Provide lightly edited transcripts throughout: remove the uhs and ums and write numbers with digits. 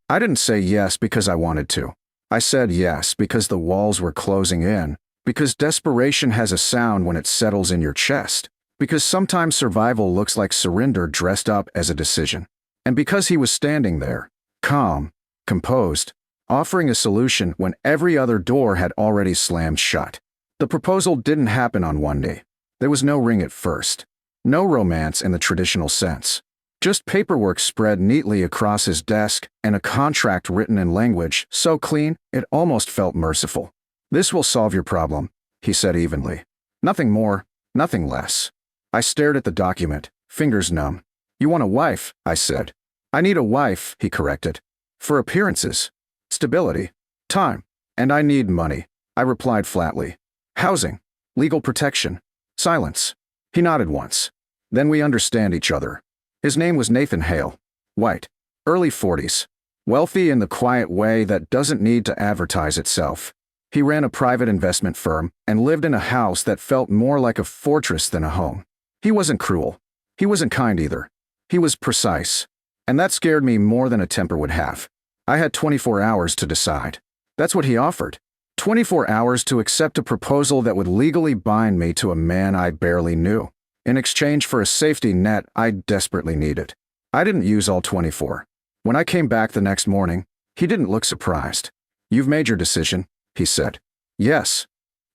I didn't say yes because I wanted to. I said yes because the walls were closing in, because desperation has a sound when it settles in your chest, because sometimes survival looks like surrender dressed up as a decision. And because he was standing there, calm, composed, offering a solution when every other door had already slammed shut. The proposal didn't happen on one day. There was no ring at first. No romance in the traditional sense. Just paperwork spread neatly across his desk and a contract written in language so clean it almost felt merciful. "This will solve your problem," he said evenly. Nothing more, nothing less. I stared at the document, fingers numb. "You want a wife," I said. "I need a wife," he corrected. "For appearances, stability, time, and I need money," I replied flatly. "Housing, legal protection, silence." He nodded once. "Then we understand each other." His name was Nathan Hale. White, early 40s. Wealthy in the quiet way that doesn't need to advertise itself. He ran a private investment firm and lived in a house that felt more like a fortress than a home. He wasn't cruel. He wasn't kind either. He was precise. And that scared me more than a temper would have. I had 24 hours to decide. That's what he offered. 24 hours to accept a proposal that would legally bind me to a man I barely knew, in exchange for a safety net I desperately needed. I didn't use all 24. When I came back the next morning, he didn't look surprised. "You've made your decision," he said. "Yes."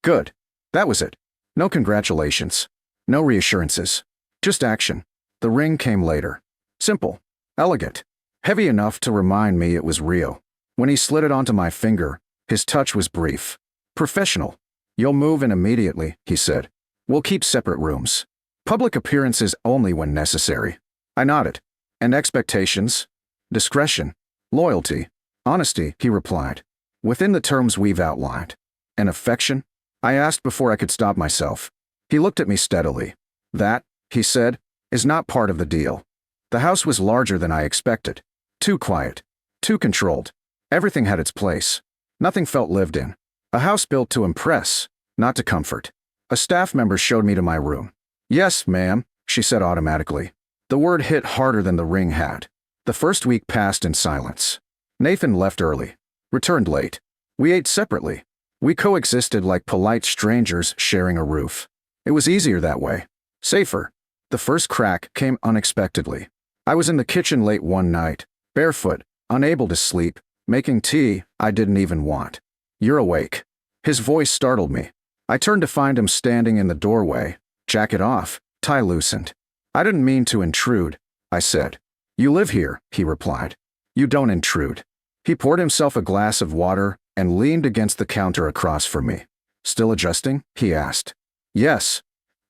"Good." That was it. No congratulations. No reassurances. Just action. The ring came later. Simple. Elegant. Heavy enough to remind me it was real. When he slid it onto my finger, his touch was brief. Professional. "You'll move in immediately," he said. "We'll keep separate rooms. Public appearances only when necessary." I nodded. "And expectations?" "Discretion. Loyalty. Honesty," he replied. "Within the terms we've outlined." "And affection?" I asked before I could stop myself. He looked at me steadily. "That," he said, "is not part of the deal." The house was larger than I expected. Too quiet. Too controlled. Everything had its place. Nothing felt lived in. A house built to impress, not to comfort. A staff member showed me to my room. "Yes, ma'am," she said automatically. The word hit harder than the ring had. The first week passed in silence. Nathan left early. Returned late. We ate separately. We coexisted like polite strangers sharing a roof. It was easier that way. Safer. The first crack came unexpectedly. I was in the kitchen late one night, barefoot, unable to sleep, making tea I didn't even want. "You're awake." His voice startled me. I turned to find him standing in the doorway, jacket off, tie loosened. "I didn't mean to intrude," I said. "You live here," he replied. "You don't intrude." He poured himself a glass of water and leaned against the counter across from me. "Still adjusting?" he asked. "Yes."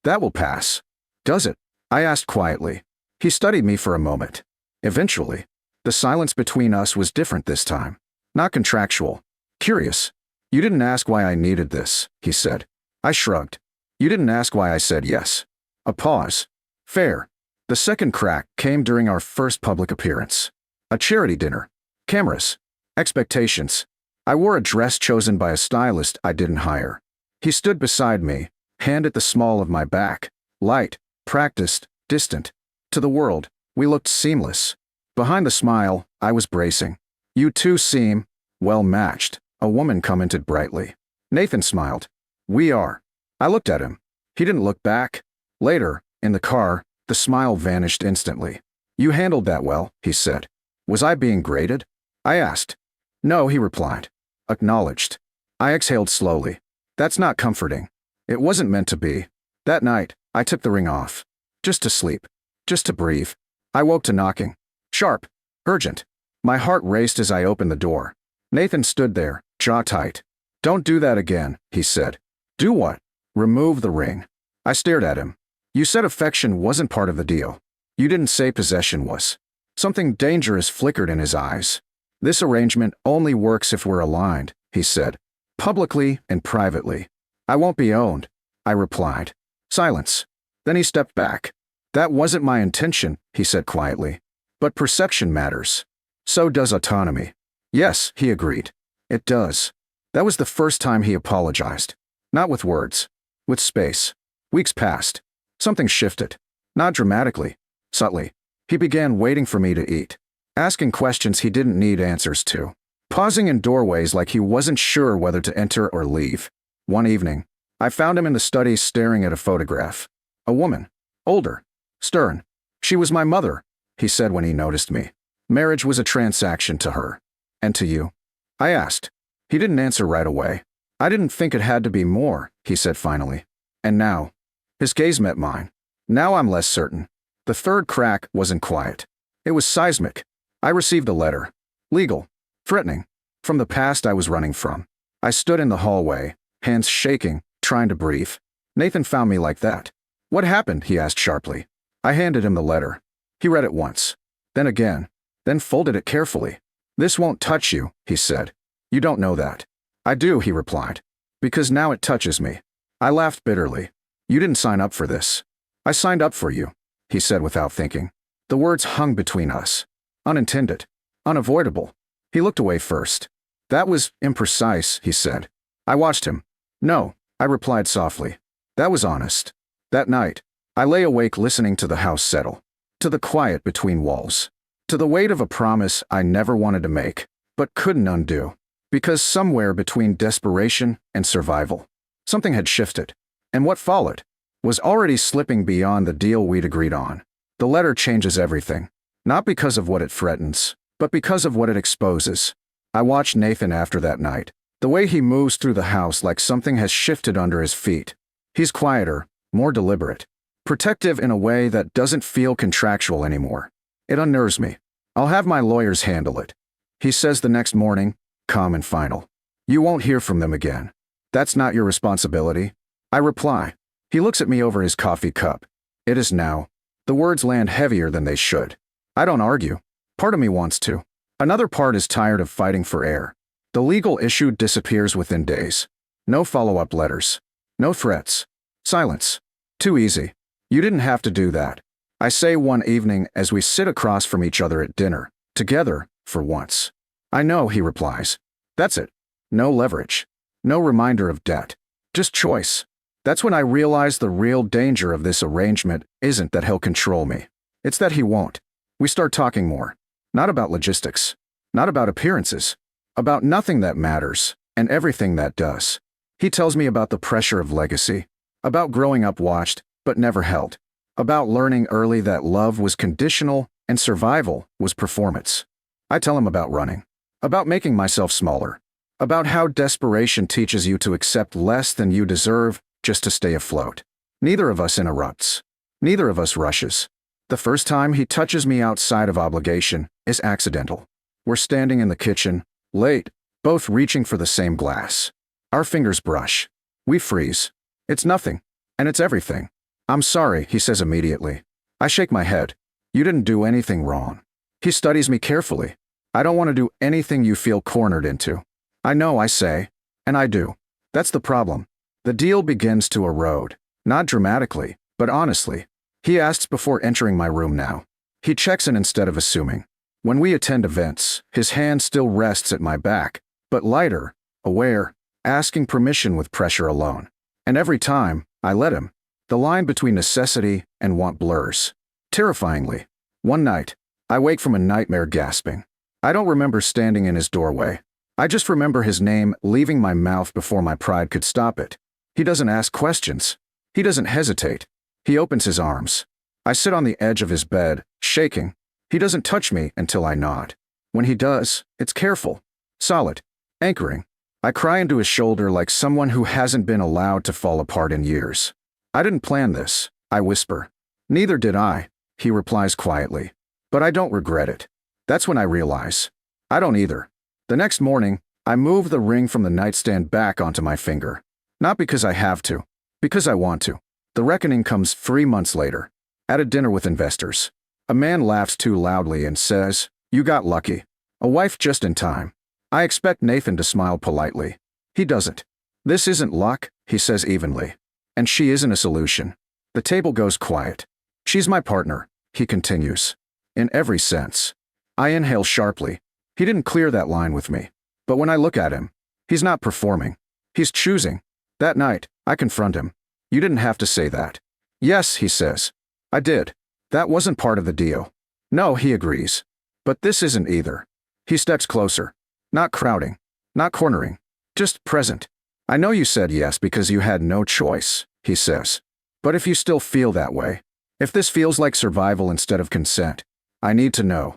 "That will pass." "Does it?" I asked quietly. He studied me for a moment. Eventually, the silence between us was different this time. Not contractual. Curious. "You didn't ask why I needed this," he said. I shrugged. "You didn't ask why I said yes." A pause. Fair. The second crack came during our first public appearance. A charity dinner. Cameras. Expectations. I wore a dress chosen by a stylist I didn't hire. He stood beside me, hand at the small of my back. Light, practiced, distant. To the world, we looked seamless. Behind the smile, I was bracing. "You two seem well matched," a woman commented brightly. Nathan smiled. "We are." I looked at him. He didn't look back. Later, in the car, the smile vanished instantly. "You handled that well," he said. "Was I being graded?" I asked. "No," he replied. Acknowledged. I exhaled slowly. That's not comforting. It wasn't meant to be. That night, I took the ring off. Just to sleep. Just to breathe. I woke to knocking. Sharp. Urgent. My heart raced as I opened the door. Nathan stood there, jaw tight. "Don't do that again," he said. "Do what?" "Remove the ring." I stared at him. "You said affection wasn't part of the deal. You didn't say possession was." Something dangerous flickered in his eyes. "This arrangement only works if we're aligned," he said. "Publicly and privately." "I won't be owned," I replied. Silence. Then he stepped back. "That wasn't my intention," he said quietly. "But perception matters. So does autonomy." "Yes," he agreed. "It does." That was the first time he apologized. Not with words. With space. Weeks passed. Something shifted. Not dramatically. Subtly. He began waiting for me to eat. asking questions he didn't need answers to, pausing in doorways like he wasn't sure whether to enter or leave. One evening, I found him in the study staring at a photograph. A woman. Older. Stern. She was my mother, he said when he noticed me. Marriage was a transaction to her. And to you? I asked. He didn't answer right away. I didn't think it had to be more, he said finally. And now? His gaze met mine. Now I'm less certain. The third crack wasn't quiet. It was seismic. I received a letter. Legal. Threatening. From the past I was running from. I stood in the hallway, hands shaking, trying to breathe. Nathan found me like that. What happened? He asked sharply. I handed him the letter. He read it once. Then again. Then folded it carefully. This won't touch you, he said. You don't know that. I do, he replied. Because now it touches me. I laughed bitterly. You didn't sign up for this. I signed up for you, he said without thinking. The words hung between us. Unintended. Unavoidable. He looked away first. That was imprecise, he said. I watched him. No, I replied softly. That was honest. That night, I lay awake listening to the house settle. To the quiet between walls. To the weight of a promise I never wanted to make, but couldn't undo. Because somewhere between desperation and survival, something had shifted. And what followed was already slipping beyond the deal we'd agreed on. The letter changes everything. Not because of what it threatens, but because of what it exposes. I watched Nathan after that night. The way he moves through the house like something has shifted under his feet. He's quieter, more deliberate. Protective in a way that doesn't feel contractual anymore. It unnerves me. I'll have my lawyers handle it. He says the next morning, calm and final. You won't hear from them again. That's not your responsibility. I reply. He looks at me over his coffee cup. It is now. The words land heavier than they should. I don't argue. Part of me wants to. Another part is tired of fighting for air. The legal issue disappears within days. No follow-up letters. No threats. Silence. Too easy. You didn't have to do that. I say one evening as we sit across from each other at dinner, together, for once. I know, he replies. That's it. No leverage. No reminder of debt. Just choice. That's when I realize the real danger of this arrangement isn't that he'll control me. It's that he won't. We start talking more. Not about logistics. Not about appearances. About nothing that matters, and everything that does. He tells me about the pressure of legacy. About growing up watched, but never held. About learning early that love was conditional and survival was performance. I tell him about running. About making myself smaller. About how desperation teaches you to accept less than you deserve just to stay afloat. Neither of us interrupts. Neither of us rushes. The first time he touches me outside of obligation is accidental. We're standing in the kitchen, late, both reaching for the same glass. Our fingers brush. We freeze. It's nothing. And it's everything. I'm sorry, he says immediately. I shake my head. You didn't do anything wrong. He studies me carefully. I don't want to do anything you feel cornered into. I know, I say. And I do. That's the problem. The deal begins to erode. Not dramatically, but honestly. He asks before entering my room now. He checks in instead of assuming. When we attend events, his hand still rests at my back, but lighter, aware, asking permission with pressure alone. And every time, I let him. The line between necessity and want blurs. Terrifyingly. One night, I wake from a nightmare gasping. I don't remember standing in his doorway. I just remember his name leaving my mouth before my pride could stop it. He doesn't ask questions. He doesn't hesitate. He opens his arms. I sit on the edge of his bed, shaking. He doesn't touch me until I nod. When he does, it's careful, solid, anchoring. I cry into his shoulder like someone who hasn't been allowed to fall apart in years. I didn't plan this, I whisper. Neither did I, he replies quietly. But I don't regret it. That's when I realize. I don't either. The next morning, I move the ring from the nightstand back onto my finger. Not because I have to, because I want to. The reckoning comes 3 months later. At a dinner with investors. A man laughs too loudly and says, "You got lucky. A wife just in time." I expect Nathan to smile politely. He doesn't. "This isn't luck," he says evenly. "And she isn't a solution." The table goes quiet. "She's my partner," he continues. "In every sense." I inhale sharply. He didn't clear that line with me. But when I look at him, he's not performing. He's choosing. That night, I confront him. "You didn't have to say that." "Yes," he says. "I did. That wasn't part of the deal." "No," he agrees. But this isn't either. He steps closer. Not crowding. Not cornering. Just present. I know you said yes because you had no choice, he says. But if you still feel that way, if this feels like survival instead of consent, I need to know.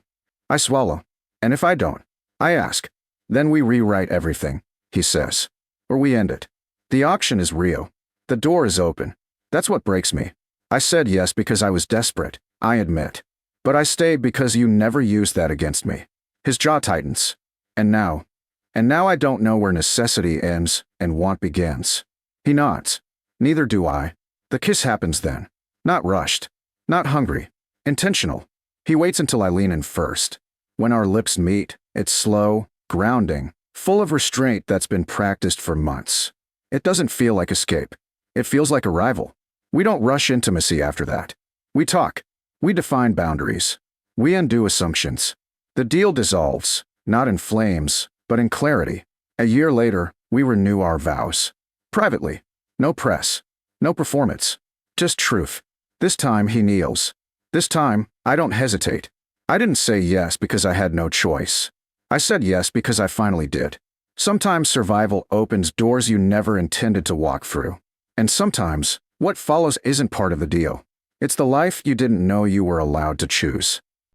I swallow. And if I don't, I ask. Then we rewrite everything, he says. Or we end it. The auction is real. The door is open. That's what breaks me. I said yes because I was desperate, I admit. But I stayed because you never used that against me. His jaw tightens. And now I don't know where necessity ends and want begins. He nods. Neither do I. The kiss happens then. Not rushed. Not hungry. Intentional. He waits until I lean in first. When our lips meet, it's slow, grounding, full of restraint that's been practiced for months. It doesn't feel like escape. It feels like arrival. We don't rush intimacy after that. We talk. We define boundaries. We undo assumptions. The deal dissolves, not in flames, but in clarity. A year later, we renew our vows. Privately. No press. No performance. Just truth. This time he kneels. This time, I don't hesitate. I didn't say yes because I had no choice. I said yes because I finally did. Sometimes survival opens doors you never intended to walk through. And sometimes, what follows isn't part of the deal. It's the life you didn't know you were allowed to choose.